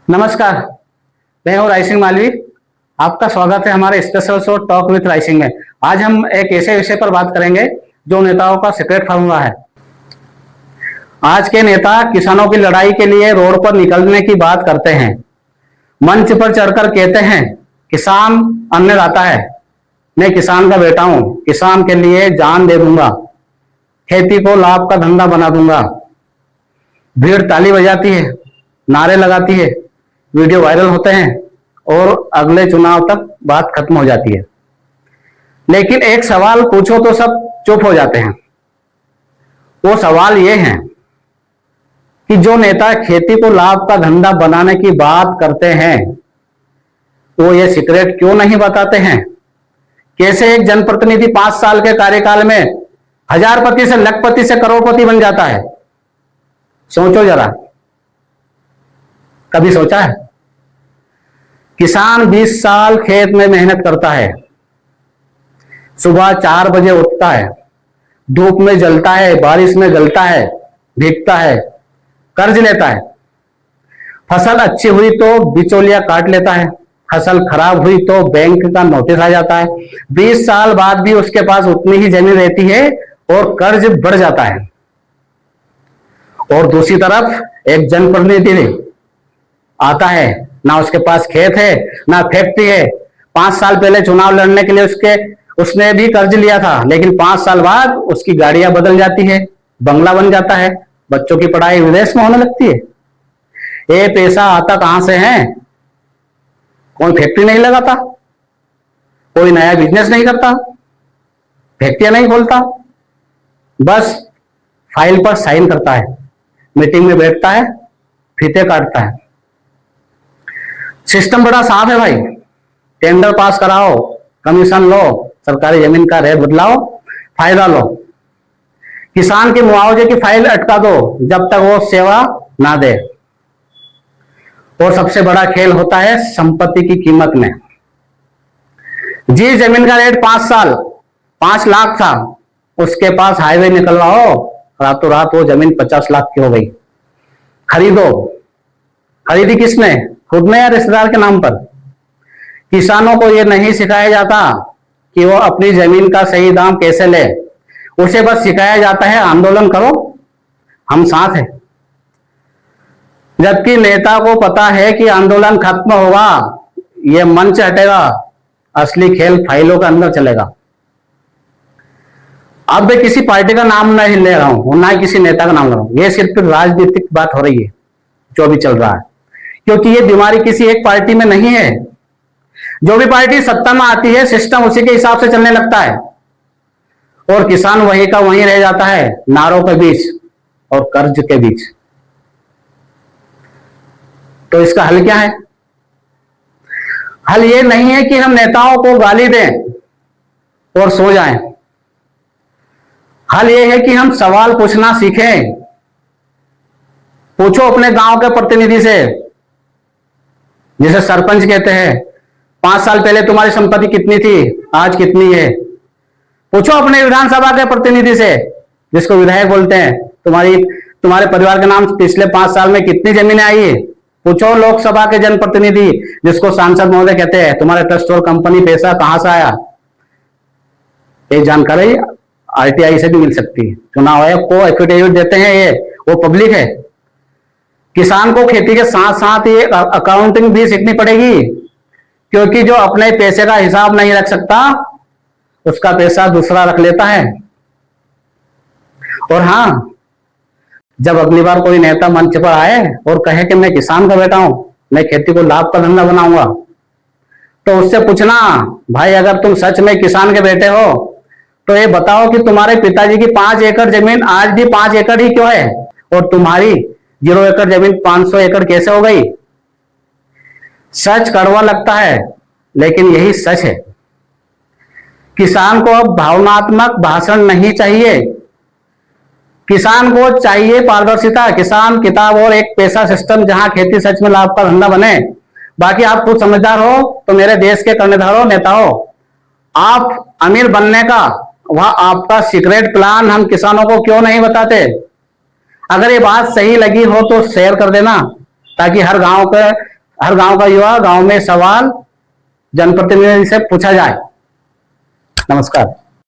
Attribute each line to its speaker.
Speaker 1: नमस्कार, मैं हूँ रायसिंह मालवी। आपका स्वागत है हमारे special show talk with Rai Singh में। आज हम एक ऐसे विषय पर बात करेंगे जो नेताओं का सीक्रेट फार्मूला है। आज के नेता किसानों की लड़ाई के लिए रोड पर निकलने की बात करते हैं, मंच पर चढ़कर कहते हैं किसान अन्नदाता है, मैं किसान का बेटा हूं, किसान के लिए जान दे दूंगा, खेती को लाभ का धंधा बना दूंगा। भीड़ ताली बजाती है, नारे लगाती है, वीडियो वायरल होते हैं और अगले चुनाव तक बात खत्म हो जाती है। लेकिन एक सवाल पूछो तो सब चुप हो जाते हैं। वो सवाल ये है कि जो नेता खेती को लाभ का धंधा बनाने की बात करते हैं वो ये सीक्रेट क्यों नहीं बताते हैं? कैसे एक जनप्रतिनिधि 5 साल के कार्यकाल में हजारपति से लखपति से करोड़पति बन जाता है? सोचो जरा, कभी सोचा है? किसान 20 साल खेत में मेहनत करता है, सुबह 4 बजे उठता है, धूप में जलता है, बारिश में गलता है, भीगता है, कर्ज लेता है। फसल अच्छी हुई तो बिचौलिया काट लेता है, फसल खराब हुई तो बैंक का नोटिस आ जाता है। 20 साल बाद भी उसके पास उतनी ही जमीन रहती है और कर्ज बढ़ जाता है। और दूसरी तरफ एक जनप्रतिनिधि आता है, ना उसके पास खेत है ना फैक्ट्री है। 5 साल पहले चुनाव लड़ने के लिए उसने भी कर्ज लिया था, लेकिन 5 साल बाद उसकी गाड़ियां बदल जाती है, बंगला बन जाता है, बच्चों की पढ़ाई विदेश में होने लगती है। ये पैसा आता कहां से है? कोई फैक्ट्री नहीं लगाता, कोई नया बिजनेस नहीं करता, फैक्ट्रियां नहीं खोलता, बस फाइल पर साइन करता है, मीटिंग में बैठता है, फीते काटता है। सिस्टम बड़ा साफ है भाई। टेंडर पास कराओ, कमीशन लो, सरकारी जमीन का रेट बदलाओ, फायदा लो। किसान के मुआवजे की फाइल अटका दो जब तक वो सेवा ना दे। और सबसे बड़ा खेल होता है संपत्ति की कीमत में। जिस जमीन का रेट 5 साल 5 लाख था, उसके पास हाईवे निकल रहा हो, रातों रात वो जमीन 50 लाख की हो गई। खरीदो। खरीदी किसने? खुद ने या रिश्तेदार के नाम पर? किसानों को यह नहीं सिखाया जाता कि वो अपनी जमीन का सही दाम कैसे ले, उसे बस सिखाया जाता है आंदोलन करो, हम साथ हैं। जबकि नेता को पता है कि आंदोलन खत्म होगा, ये मंच हटेगा, असली खेल फाइलों के अंदर चलेगा। अब मैं किसी पार्टी का नाम नहीं ले रहा हूं, ना किसी नेता का नाम ले रहा हूं, ये सिर्फ राजनीतिक बात हो रही है जो भी चल रहा है, क्योंकि ये बीमारी किसी एक पार्टी में नहीं है। जो भी पार्टी सत्ता में आती है, सिस्टम उसी के हिसाब से चलने लगता है और किसान वही का वहीं रह जाता है, नारों के बीच और कर्ज के बीच। तो इसका हल क्या है? हल ये नहीं है कि हम नेताओं को गाली दें और सो जाएं। हल ये है कि हम सवाल पूछना सीखें। पूछो अपने गांव के प्रतिनिधि से, जिसे सरपंच कहते हैं, 5 साल पहले तुम्हारी संपत्ति कितनी थी, आज कितनी है? पूछो अपने विधानसभा के प्रतिनिधि से, जिसको विधायक बोलते हैं, तुम्हारे परिवार के नाम पिछले 5 साल में कितनी जमीनें आई है? पूछो लोकसभा के जनप्रतिनिधि, जिसको सांसद महोदय कहते हैं, तुम्हारे ट्रस्ट और कंपनी पैसा कहां से आया? ये जानकारी आरटीआई से भी मिल सकती है। चुनाव आयोग को एफिडेविट देते हैं, ये वो पब्लिक है। किसान को खेती के साथ साथ ये अकाउंटिंग भी सीखनी पड़ेगी, क्योंकि जो अपने पैसे का हिसाब नहीं रख सकता, उसका पैसा दूसरा रख लेता है। और हाँ, जब अगली बार कोई नेता मंच पर आए और कहे कि मैं किसान का बेटा हूं, मैं खेती को लाभ का धंधा बनाऊंगा, तो उससे पूछना, भाई अगर तुम सच में किसान के बेटे हो तो ये बताओ कि तुम्हारे पिताजी की 5 एकड़ जमीन आज भी 5 एकड़ ही क्यों है और तुम्हारी 0 एकड़ जमीन 500 एकड़ कैसे हो गई? सच कड़वा लगता है, लेकिन यही सच है। किसान को अब भावनात्मक भाषण नहीं चाहिए, किसान को चाहिए पारदर्शिता, किसान किताब और एक पैसा सिस्टम जहां खेती सच में लाभ का धंधा बने। बाकी आप खुद समझदार हो तो मेरे देश के कर्णधार हो, नेता हो, आप अमीर बनने का वह आपका सीक्रेट प्लान हम किसानों को क्यों नहीं बताते? अगर ये बात सही लगी हो तो शेयर कर देना, ताकि हर गांव के हर गांव का युवा गांव में सवाल जनप्रतिनिधि से पूछा जाए। नमस्कार।